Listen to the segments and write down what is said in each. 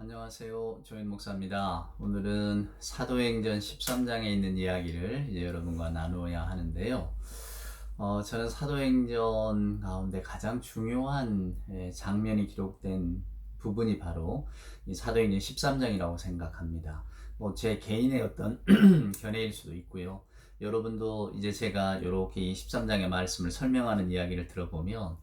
안녕하세요. 조인 목사입니다. 오늘은 사도행전 13장에 있는 이야기를 이제 여러분과 나누어야 하는데요. 저는 사도행전 가운데 가장 중요한 장면이 기록된 부분이 바로 이 사도행전 13장이라고 생각합니다. 제 개인의 어떤 견해일 수도 있고요. 여러분도 이제 제가 이렇게 이 13장의 말씀을 설명하는 이야기를 들어보면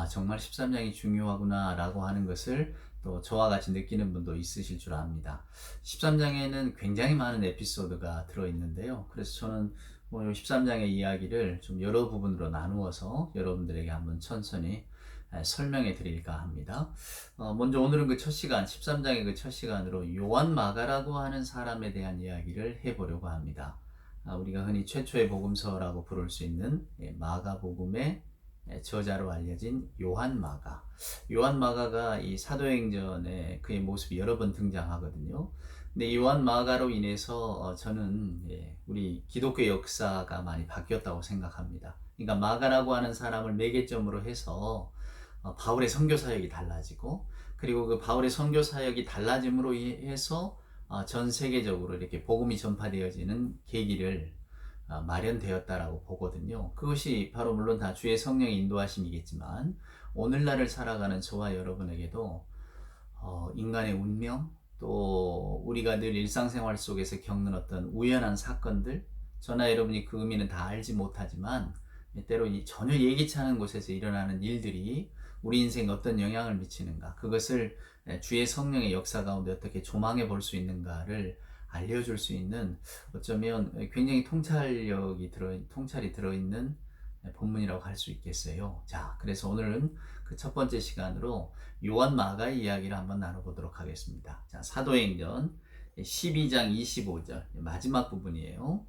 정말 13장이 중요하구나 라고 하는 것을 또 저와 같이 느끼는 분도 있으실 줄 압니다. 13장에는 굉장히 많은 에피소드가 들어있는데요. 그래서 저는 13장의 이야기를 좀 여러 부분으로 나누어서 여러분들에게 한번 천천히 설명해 드릴까 합니다. 먼저 오늘은 그 첫 시간, 13장의 그 첫 시간으로 요한 마가라고 하는 사람에 대한 이야기를 해보려고 합니다. 우리가 흔히 최초의 복음서라고 부를 수 있는 마가복음의 저자로 알려진 요한 마가. 요한 마가가 이 사도행전에 그의 모습이 여러 번 등장하거든요. 근데 요한 마가로 인해서 저는 우리 기독교 역사가 많이 바뀌었다고 생각합니다. 그러니까 마가라고 하는 사람을 매개점으로 해서 바울의 선교 사역이 달라지고, 그리고 그 바울의 선교 사역이 달라짐으로 해서 전 세계적으로 이렇게 복음이 전파되어지는 계기를 마련되었다라고 보거든요. 그것이 바로 물론 다 주의 성령의 인도하심이겠지만 오늘날을 살아가는 저와 여러분에게도 인간의 운명, 또 우리가 늘 일상생활 속에서 겪는 어떤 우연한 사건들, 저나 여러분이 그 의미는 다 알지 못하지만 때로 전혀 예기치 않은 곳에서 일어나는 일들이 우리 인생에 어떤 영향을 미치는가, 그것을 주의 성령의 역사 가운데 어떻게 조망해 볼 수 있는가를 알려줄 수 있는, 어쩌면 굉장히 통찰이 들어있는 본문이라고 할 수 있겠어요. 자, 그래서 오늘은 그 첫 번째 시간으로 요한 마가의 이야기를 한번 나눠보도록 하겠습니다. 자, 사도행전 12장 25절 마지막 부분이에요.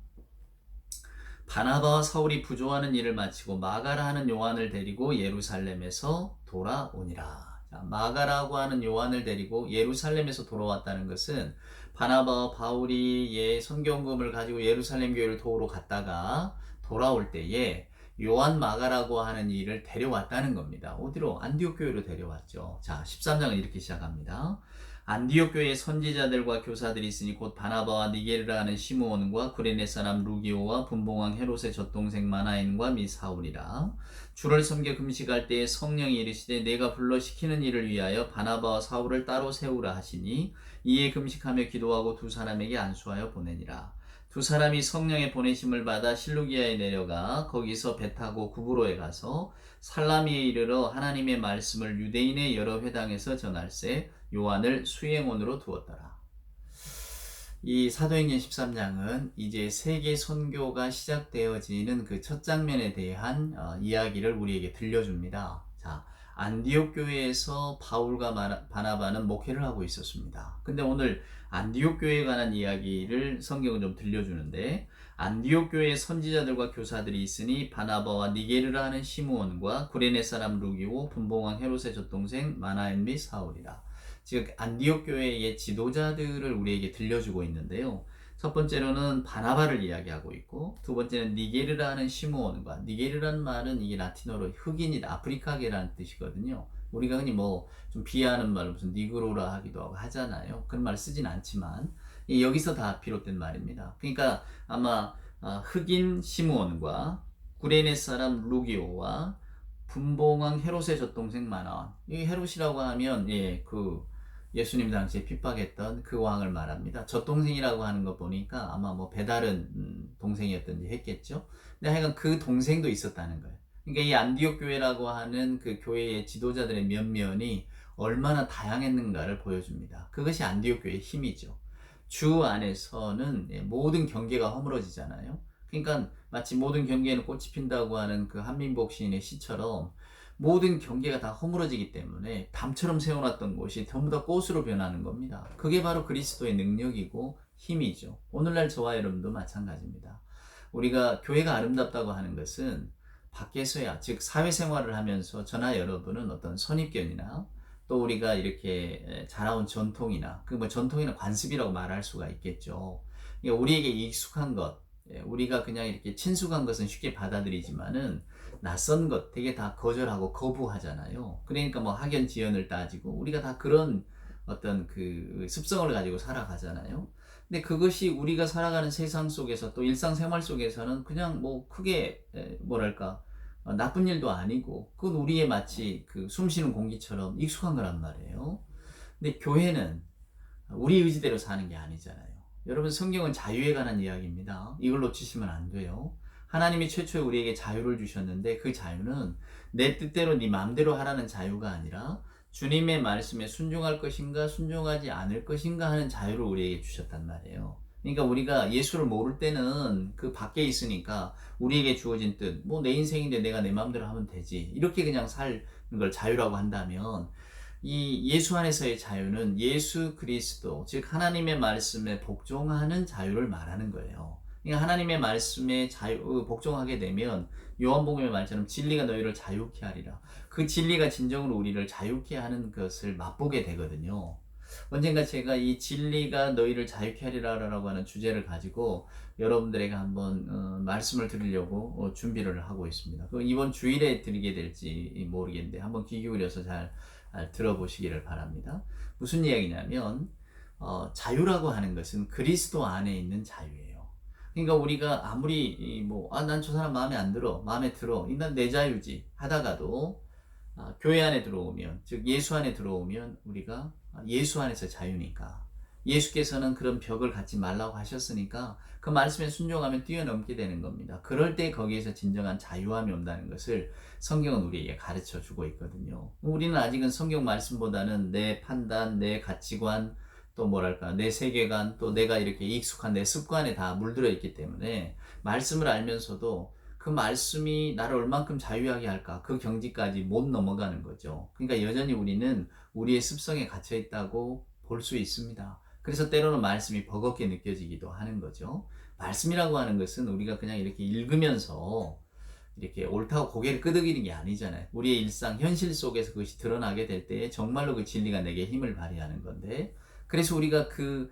바나바와 사울이 부조하는 일을 마치고 마가라 하는 요한을 데리고 예루살렘에서 돌아오니라. 자, 마가라고 하는 요한을 데리고 예루살렘에서 돌아왔다는 것은 바나바와 바울이 선경금을 가지고 예루살렘 교회를 도우러 갔다가 돌아올 때에 요한 마가라고 하는 이를 데려왔다는 겁니다. 어디로? 안디옥 교회로 데려왔죠. 자, 13장은 이렇게 시작합니다. 안디옥 교회에 선지자들과 교사들이 있으니 곧 바나바와 니게르라 하는 시므온과 구레네 사람 루기오와 분봉왕 헤롯의 젖동생 마나엔과 미 사울이라. 주를 섬겨 금식할 때에 성령이 이르시되 내가 불러 시키는 일을 위하여 바나바와 사울을 따로 세우라 하시니 이에 금식하며 기도하고 두 사람에게 안수하여 보내니라. 두 사람이 성령의 보내심을 받아 실루기아에 내려가 거기서 배 타고 구브로에 가서 살라미에 이르러 하나님의 말씀을 유대인의 여러 회당에서 전할세 요한을 수행원으로 두었더라. 이 사도행전 13장은 이제 세계 선교가 시작되어지는 그 첫 장면에 대한 이야기를 우리에게 들려줍니다. 자, 안디옥 교회에서 바울과 바나바는 목회를 하고 있었습니다. 근데 오늘 안디옥 교회에 관한 이야기를 성경은 좀 들려주는데, 안디옥 교회에 선지자들과 교사들이 있으니 바나바와 니게르라 하는 시므온과 구레네 사람 루기오 분봉왕 헤롯의 젖동생 마나엔 및 사울이라. 즉 안디옥 교회의 지도자들을 우리에게 들려주고 있는데요. 첫 번째로는 바나바를 이야기하고 있고, 두 번째는 니게르라는 시므온과, 니게르라는 말은 이게 라틴어로 흑인이다, 아프리카계라는 뜻이거든요. 우리가 흔히 좀 비하하는 말로 무슨 니그로라 하기도 하고 하잖아요. 그런 말 쓰진 않지만 여기서 다 비롯된 말입니다. 그러니까 아마 흑인 시므온과 구레네 사람 루기오와 분봉왕 헤롯의 젖동생 마나온, 이 헤롯이라고 하면 예수님 당시에 핍박했던 그 왕을 말합니다. 젖동생이라고 하는 거 보니까 아마 배다른 동생이었던지 했겠죠. 근데 하여간 그 동생도 있었다는 거예요. 그러니까 이 안디옥 교회라고 하는 그 교회의 지도자들의 면면이 얼마나 다양했는가를 보여줍니다. 그것이 안디옥 교회의 힘이죠. 주 안에서는 모든 경계가 허물어지잖아요. 그러니까 마치 모든 경계에는 꽃이 핀다고 하는 그 한민복 시인의 시처럼 모든 경계가 다 허물어지기 때문에 담처럼 세워놨던 곳이 전부 다 꽃으로 변하는 겁니다. 그게 바로 그리스도의 능력이고 힘이죠. 오늘날 저와 여러분도 마찬가지입니다. 우리가 교회가 아름답다고 하는 것은 밖에서야, 즉 사회생활을 하면서 저나 여러분은 어떤 선입견이나 또 우리가 이렇게 자라온 전통이나 전통이나 관습이라고 말할 수가 있겠죠. 그러니까 우리에게 익숙한 것, 우리가 그냥 이렇게 친숙한 것은 쉽게 받아들이지만은 낯선 것 되게 다 거절하고 거부하잖아요. 그러니까 학연지연을 따지고 우리가 다 그런 어떤 그 습성을 가지고 살아가잖아요. 근데 그것이 우리가 살아가는 세상 속에서 또 일상생활 속에서는 그냥 뭐 크게 뭐랄까 나쁜 일도 아니고 그건 우리의 마치 그 숨쉬는 공기처럼 익숙한 거란 말이에요. 근데 교회는 우리 의지대로 사는 게 아니잖아요. 여러분 성경은 자유에 관한 이야기입니다. 이걸 놓치시면 안 돼요. 하나님이 최초에 우리에게 자유를 주셨는데 그 자유는 내 뜻대로 네 마음대로 하라는 자유가 아니라 주님의 말씀에 순종할 것인가 순종하지 않을 것인가 하는 자유를 우리에게 주셨단 말이에요. 그러니까 우리가 예수를 모를 때는 그 밖에 있으니까 우리에게 주어진 뜻, 뭐 내 인생인데 내가 내 마음대로 하면 되지. 이렇게 그냥 사는 걸 자유라고 한다면 이 예수 안에서의 자유는 예수 그리스도, 즉 하나님의 말씀에 복종하는 자유를 말하는 거예요. 그러니까 하나님의 말씀에 복종하게 되면 요한복음의 말처럼 진리가 너희를 자유케 하리라. 그 진리가 진정으로 우리를 자유케 하는 것을 맛보게 되거든요. 언젠가 제가 이 진리가 너희를 자유케 하리라라고 하는 주제를 가지고 여러분들에게 한번 말씀을 드리려고 준비를 하고 있습니다. 이번 주일에 드리게 될지 모르겠는데 한번 귀 기울여서 잘 들어보시기를 바랍니다. 무슨 이야기냐면 자유라고 하는 것은 그리스도 안에 있는 자유예요. 그러니까 우리가 아무리 난 저 사람 마음에 안 들어, 마음에 들어, 난 내 자유지 하다가도 교회 안에 들어오면, 즉 예수 안에 들어오면 우리가 예수 안에서 자유니까 예수께서는 그런 벽을 갖지 말라고 하셨으니까 그 말씀에 순종하면 뛰어넘게 되는 겁니다. 그럴 때 거기에서 진정한 자유함이 온다는 것을 성경은 우리에게 가르쳐 주고 있거든요. 우리는 아직은 성경 말씀보다는 내 판단, 내 가치관, 또 뭐랄까 내 세계관, 또 내가 이렇게 익숙한 내 습관에 다 물들어 있기 때문에 말씀을 알면서도 그 말씀이 나를 얼만큼 자유하게 할까 그 경지까지 못 넘어가는 거죠. 그러니까 여전히 우리는 우리의 습성에 갇혀 있다고 볼 수 있습니다. 그래서 때로는 말씀이 버겁게 느껴지기도 하는 거죠. 말씀이라고 하는 것은 우리가 그냥 이렇게 읽으면서 이렇게 옳다고 고개를 끄덕이는 게 아니잖아요. 우리의 일상 현실 속에서 그것이 드러나게 될 때 정말로 그 진리가 내게 힘을 발휘하는 건데, 그래서 우리가 그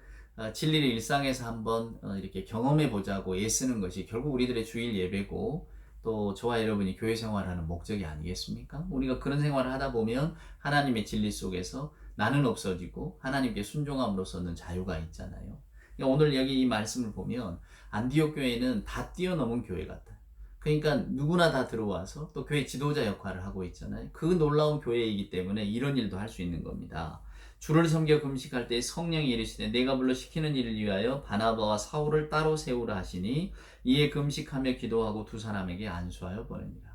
진리를 일상에서 한번 이렇게 경험해 보자고 애쓰는 것이 결국 우리들의 주일 예배고 또 저와 여러분이 교회 생활하는 목적이 아니겠습니까? 우리가 그런 생활을 하다 보면 하나님의 진리 속에서 나는 없어지고 하나님께 순종함으로써 얻는 자유가 있잖아요. 그러니까 오늘 여기 이 말씀을 보면 안디옥 교회는 다 뛰어넘은 교회 같아요. 그러니까 누구나 다 들어와서 또 교회 지도자 역할을 하고 있잖아요. 그 놀라운 교회이기 때문에 이런 일도 할 수 있는 겁니다. 주를 섬겨 금식할 때 성령이 이르시되 내가 불러 시키는 일을 위하여 바나바와 사울을 따로 세우라 하시니 이에 금식하며 기도하고 두 사람에게 안수하여 보냅니다.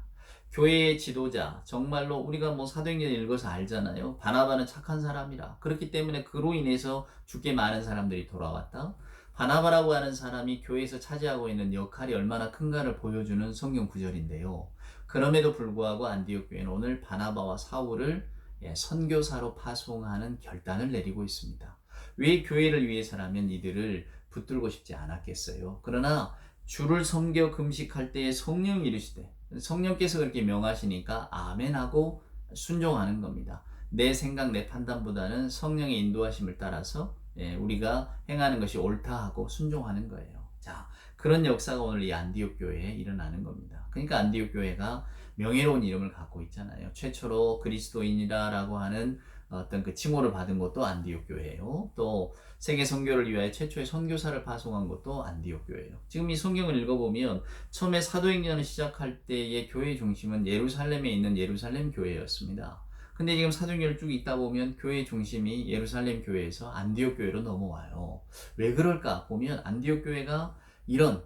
교회의 지도자, 정말로 우리가 뭐 사도행전 읽어서 알잖아요. 바나바는 착한 사람이라. 그렇기 때문에 그로 인해서 주께 많은 사람들이 돌아왔다. 바나바라고 하는 사람이 교회에서 차지하고 있는 역할이 얼마나 큰가를 보여주는 성경 구절인데요. 그럼에도 불구하고 안디옥 교회는 오늘 바나바와 사울을 선교사로 파송하는 결단을 내리고 있습니다. 왜 교회를 위해서라면 이들을 붙들고 싶지 않았겠어요. 그러나 주를 섬겨 금식할 때에 성령이 이르시되 성령께서 그렇게 명하시니까 아멘하고 순종하는 겁니다. 내 생각, 내 판단보다는 성령의 인도하심을 따라서 우리가 행하는 것이 옳다 하고 순종하는 거예요. 자, 그런 역사가 오늘 이 안디옥 교회에 일어나는 겁니다. 그러니까 안디옥 교회가 명예로운 이름을 갖고 있잖아요. 최초로 그리스도인이라고 하는 어떤 그 칭호를 받은 것도 안디옥 교회예요. 또 세계 선교를 위하여 최초의 선교사를 파송한 것도 안디옥 교회예요. 지금 이 성경을 읽어보면 처음에 사도행전을 시작할 때의 교회의 중심은 예루살렘에 있는 예루살렘 교회였습니다. 근데 지금 사도행전을 쭉 읽다 보면 교회의 중심이 예루살렘 교회에서 안디옥 교회로 넘어와요. 왜 그럴까 보면 안디옥 교회가 이런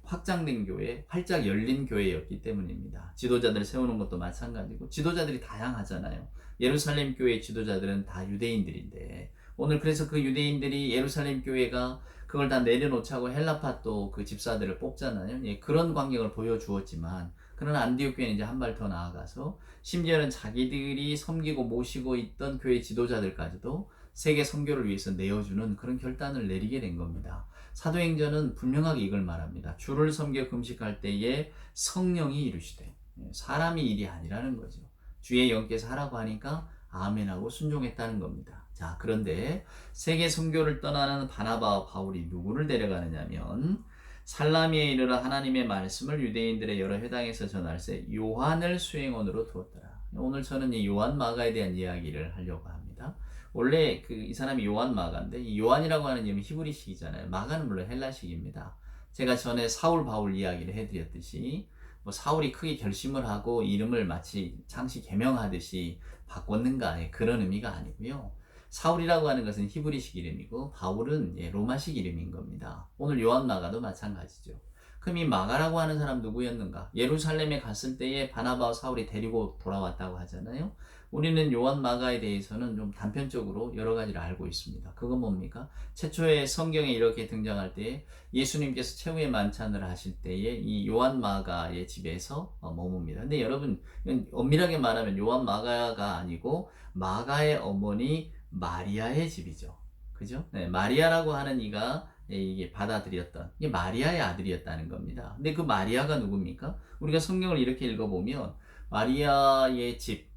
확장된 교회, 활짝 열린 교회였기 때문입니다. 지도자들을 세우는 것도 마찬가지고 지도자들이 다양하잖아요. 예루살렘 교회의 지도자들은 다 유대인들인데 오늘 그래서 그 유대인들이 예루살렘 교회가 그걸 다 내려놓자고 헬라파 또 그 집사들을 뽑잖아요. 그런 광경을 보여주었지만 그러나 안디옥 교회는 이제 한 발 더 나아가서 심지어는 자기들이 섬기고 모시고 있던 교회 지도자들까지도 세계 선교를 위해서 내어주는 그런 결단을 내리게 된 겁니다. 사도행전은 분명하게 이걸 말합니다. 주를 섬겨 금식할 때에 성령이 이르시되 사람이 일이 아니라는 거죠. 주의 영께서 하라고 하니까 아멘하고 순종했다는 겁니다. 자, 그런데 세계 선교를 떠나는 바나바와 바울이 누구를 데려가느냐면 살라미에 이르러 하나님의 말씀을 유대인들의 여러 회당에서 전할세 요한을 수행원으로 두었더라. 오늘 저는 이 요한 마가에 대한 이야기를 하려고 합니다. 원래 그 이 사람이 요한 마가인데 이 요한이라고 하는 이름이 히브리식이잖아요. 마가는 물론 헬라식입니다. 제가 전에 사울 바울 이야기를 해드렸듯이 뭐 사울이 크게 결심을 하고 이름을 마치 창시 개명하듯이 바꿨는가 그런 의미가 아니고요. 사울이라고 하는 것은 히브리식 이름이고 바울은 로마식 이름인 겁니다. 오늘 요한 마가도 마찬가지죠. 그럼 이 마가라고 하는 사람 누구였는가? 예루살렘에 갔을 때에 바나바와 사울이 데리고 돌아왔다고 하잖아요. 우리는 요한 마가에 대해서는 좀 단편적으로 여러 가지를 알고 있습니다. 그건 뭡니까? 최초에 성경에 이렇게 등장할 때 예수님께서 최후의 만찬을 하실 때에 이 요한 마가의 집에서 머뭅니다. 근데 여러분, 엄밀하게 말하면 요한 마가가 아니고 마가의 어머니 마리아의 집이죠. 그죠? 네, 마리아라고 하는 이가 이게 받아들였던 이게 마리아의 아들이었다는 겁니다. 근데 그 마리아가 누굽니까? 우리가 성경을 이렇게 읽어보면 마리아의 집,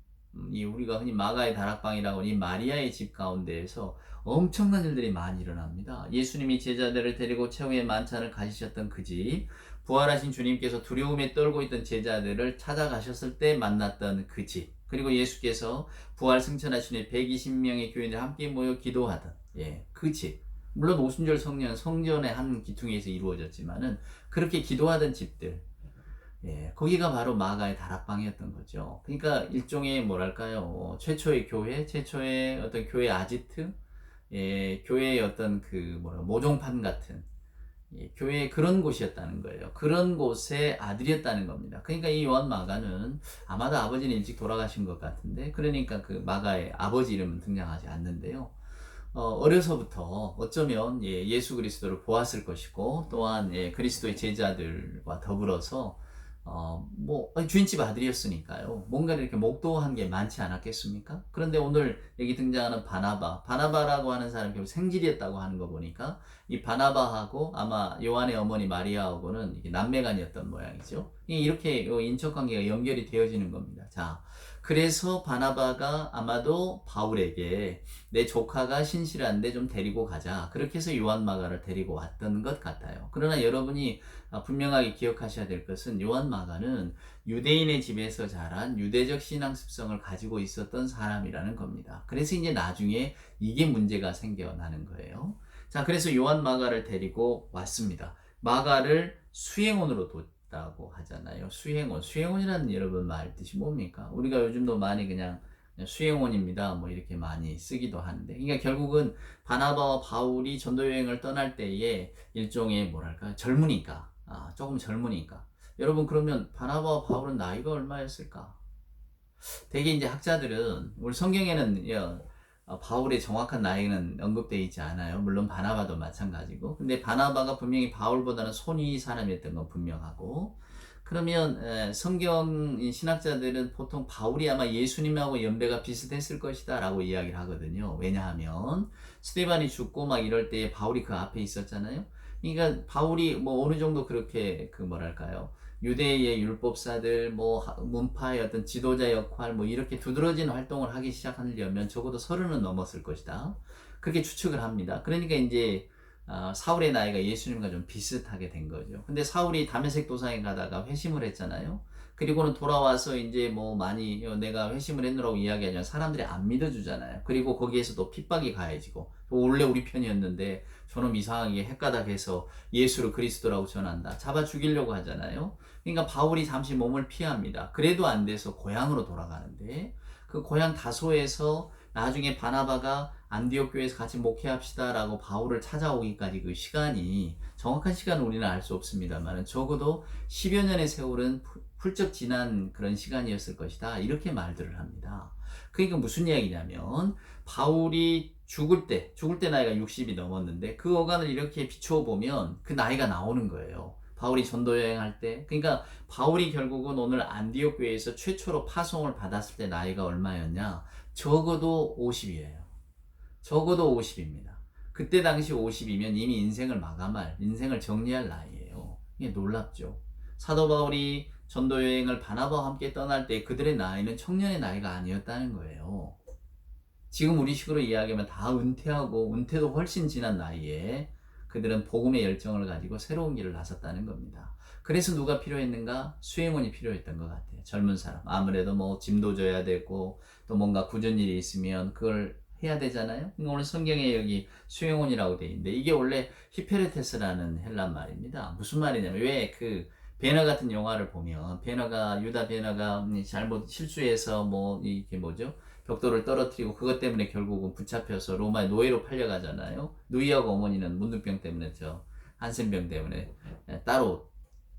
이 우리가 흔히 마가의 다락방이라고 하는 이 마리아의 집 가운데에서 엄청난 일들이 많이 일어납니다. 예수님이 제자들을 데리고 최후의 만찬을 가지셨던 그 집, 부활하신 주님께서 두려움에 떨고 있던 제자들을 찾아가셨을 때 만났던 그 집, 그리고 예수께서 부활 승천하신 후에 120명의 교인들 함께 모여 기도하던 그 집, 물론 오순절 성령 성전의 한 기퉁에서 이루어졌지만은 그렇게 기도하던 집들, 거기가 바로 마가의 다락방이었던 거죠. 그러니까 일종의 뭐랄까요, 최초의 교회, 최초의 어떤 교회 아지트, 교회의 어떤 그 모종판 같은 교회의 그런 곳이었다는 거예요. 그런 곳의 아들이었다는 겁니다. 그러니까 이 요한 마가는 아마도 아버지는 일찍 돌아가신 것 같은데, 그러니까 그 마가의 아버지 이름은 등장하지 않는데요. 어려서부터 어쩌면 예수 그리스도를 보았을 것이고 또한 그리스도의 제자들과 더불어서 주인집 아들이었으니까요. 뭔가 이렇게 목도한 게 많지 않았겠습니까? 그런데 오늘 여기 등장하는 바나바라고 하는 사람이 결국 생질이었다고 하는 거 보니까 이 바나바하고 아마 요한의 어머니 마리아하고는 이게 남매간이었던 모양이죠. 이렇게 인척 관계가 연결이 되어지는 겁니다. 자, 그래서 바나바가 아마도 바울에게 내 조카가 신실한데 좀 데리고 가자. 그렇게 해서 요한 마가를 데리고 왔던 것 같아요. 그러나 여러분이 분명하게 기억하셔야 될 것은 요한 마가는 유대인의 집에서 자란 유대적 신앙 습성을 가지고 있었던 사람이라는 겁니다. 그래서 이제 나중에 이게 문제가 생겨나는 거예요. 자, 그래서 요한 마가를 데리고 왔습니다. 마가를 수행원으로 뒀다고 하잖아요. 수행원이라는 여러분 말 뜻이 뭡니까? 우리가 요즘도 많이 그냥 수행원입니다. 이렇게 많이 쓰기도 하는데, 그러니까 결국은 바나바와 바울이 전도 여행을 떠날 때에 일종의 젊으니까, 조금 젊으니까. 여러분 그러면 바나바와 바울은 나이가 얼마였을까? 대개 이제 학자들은 우리 성경에는 바울의 정확한 나이는 언급되어 있지 않아요. 물론 바나바도 마찬가지고. 근데 바나바가 분명히 바울보다는 손위 사람이었던 건 분명하고. 그러면 성경 신학자들은 보통 바울이 아마 예수님하고 연배가 비슷했을 것이다 라고 이야기를 하거든요. 왜냐하면 스데반이 죽고 막 이럴 때 바울이 그 앞에 있었잖아요. 그러니까 바울이 어느 정도 그렇게 유대의 율법사들, 문파의 어떤 지도자 역할, 이렇게 두드러진 활동을 하기 시작하려면 적어도 30은 넘었을 것이다. 그렇게 추측을 합니다. 그러니까 이제 사울의 나이가 예수님과 좀 비슷하게 된 거죠. 근데 사울이 다메섹 도상에 가다가 회심을 했잖아요. 그리고는 돌아와서 이제 많이 내가 회심을 했노라고 이야기하지만 사람들이 안 믿어주잖아요. 그리고 거기에서도 핍박이 가해지고, 원래 우리 편이었는데 저놈 이상하게 헷가닥해서 예수를 그리스도라고 전한다. 잡아 죽이려고 하잖아요. 그러니까 바울이 잠시 몸을 피합니다. 그래도 안 돼서 고향으로 돌아가는데, 그 고향 다소에서 나중에 바나바가 안디옥 교회에서 같이 목회합시다 라고 바울을 찾아오기까지 그 시간이, 정확한 시간은 우리는 알 수 없습니다만 적어도 10여 년의 세월은 훌쩍 지난 그런 시간이었을 것이다, 이렇게 말들을 합니다. 그러니까 무슨 이야기냐면 바울이 죽을 때 나이가 60이 넘었는데 그 어간을 이렇게 비추어 보면 그 나이가 나오는 거예요. 바울이 전도 여행할 때. 그러니까 바울이 결국은 오늘 안디옥 교회에서 최초로 파송을 받았을 때 나이가 얼마였냐? 적어도 50이에요. 적어도 50입니다. 그때 당시 50이면 이미 인생을 마감할, 인생을 정리할 나이예요. 이게 놀랍죠. 사도 바울이 전도 여행을 바나바와 함께 떠날 때 그들의 나이는 청년의 나이가 아니었다는 거예요. 지금 우리 식으로 이야기하면 다 은퇴하고, 은퇴도 훨씬 지난 나이에 그들은 복음의 열정을 가지고 새로운 길을 나섰다는 겁니다. 그래서 누가 필요했는가? 수행원이 필요했던 것 같아요. 젊은 사람. 아무래도 짐도 져야 되고 또 뭔가 굳은 일이 있으면 그걸 해야 되잖아요. 그러니까 오늘 성경에 여기 수행원이라고 돼 있는데 이게 원래 히페르테스라는 헬란 말입니다. 무슨 말이냐면 왜 그 베너 같은 영화를 보면 유다 베너가 잘못 실수해서 뭐 이게 뭐죠? 벽돌을 떨어뜨리고 그것 때문에 결국은 붙잡혀서 로마의 노예로 팔려가잖아요. 누이하고 어머니는 문둥병 때문에 한센병 때문에 따로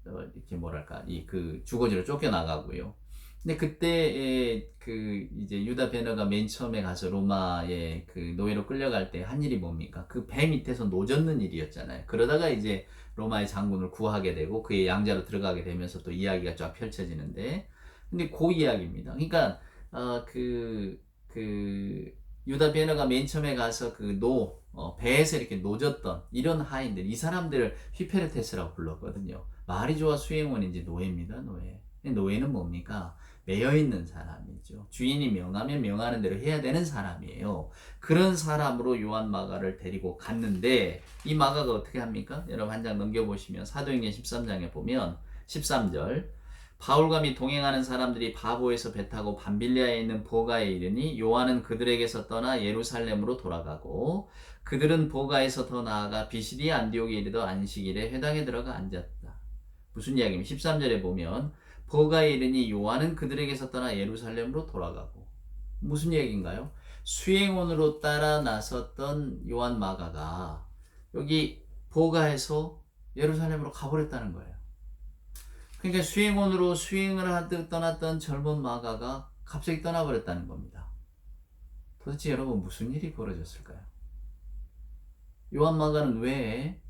이렇게 뭐랄까 이 그 주거지로 쫓겨나가고요. 근데 그때 그 이제 유다 베너가 맨 처음에 가서 로마의 그 노예로 끌려갈 때 한 일이 뭡니까? 그 배 밑에서 노젓는 일이었잖아요. 그러다가 이제 로마의 장군을 구하게 되고 그의 양자로 들어가게 되면서 또 이야기가 쫙 펼쳐지는데, 근데 그 이야기입니다. 그러니까 그 유다 베너가 맨 처음에 가서 배에서 이렇게 노졌던 이런 하인들, 이 사람들을 휘페르테스라고 불렀거든요. 말이 좋아 수행원인지 노예입니다, 노예. 노예는 뭡니까? 매여 있는 사람이죠. 주인이 명하면 명하는 대로 해야 되는 사람이에요. 그런 사람으로 요한 마가를 데리고 갔는데 이 마가가 어떻게 합니까? 여러분 한 장 넘겨보시면 사도행전 13장에 보면 13절 바울과 및 동행하는 사람들이 바보에서 배 타고 밤빌리아에 있는 보가에 이르니 요한은 그들에게서 떠나 예루살렘으로 돌아가고 그들은 보가에서 더 나아가 비시디아 안디옥에 이르러 안식일에 회당에 들어가 앉았다. 무슨 이야기입니까? 13절에 보면 보가에 이르니 요한은 그들에게서 떠나 예루살렘으로 돌아가고, 무슨 얘기인가요? 수행원으로 따라 나섰던 요한 마가가 여기 보가에서 예루살렘으로 가버렸다는 거예요. 그러니까 수행원으로 수행을 하듯 떠났던 젊은 마가가 갑자기 떠나버렸다는 겁니다. 도대체 여러분 무슨 일이 벌어졌을까요? 요한 마가는 왜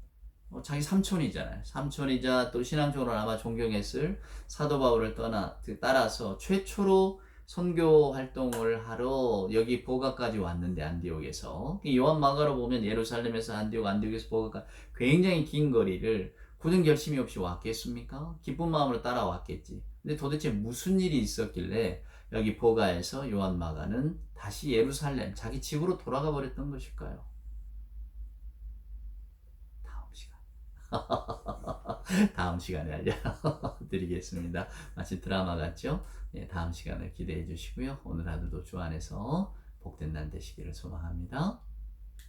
자기 삼촌이잖아요. 삼촌이자 또 신앙적으로 아마 존경했을 사도 바울을 따라서 최초로 선교 활동을 하러 여기 보가까지 왔는데, 안디옥에서. 요한 마가로 보면 예루살렘에서 안디옥에서 보가까지 굉장히 긴 거리를 굳은 결심이 없이 왔겠습니까? 기쁜 마음으로 따라왔겠지. 근데 도대체 무슨 일이 있었길래 여기 보가에서 요한 마가는 다시 예루살렘, 자기 집으로 돌아가 버렸던 것일까요? 다음 시간에 알려드리겠습니다. 마치 드라마 같죠? 네, 다음 시간을 기대해 주시고요. 오늘 하루도 주 안에서 복된 날 되시기를 소망합니다.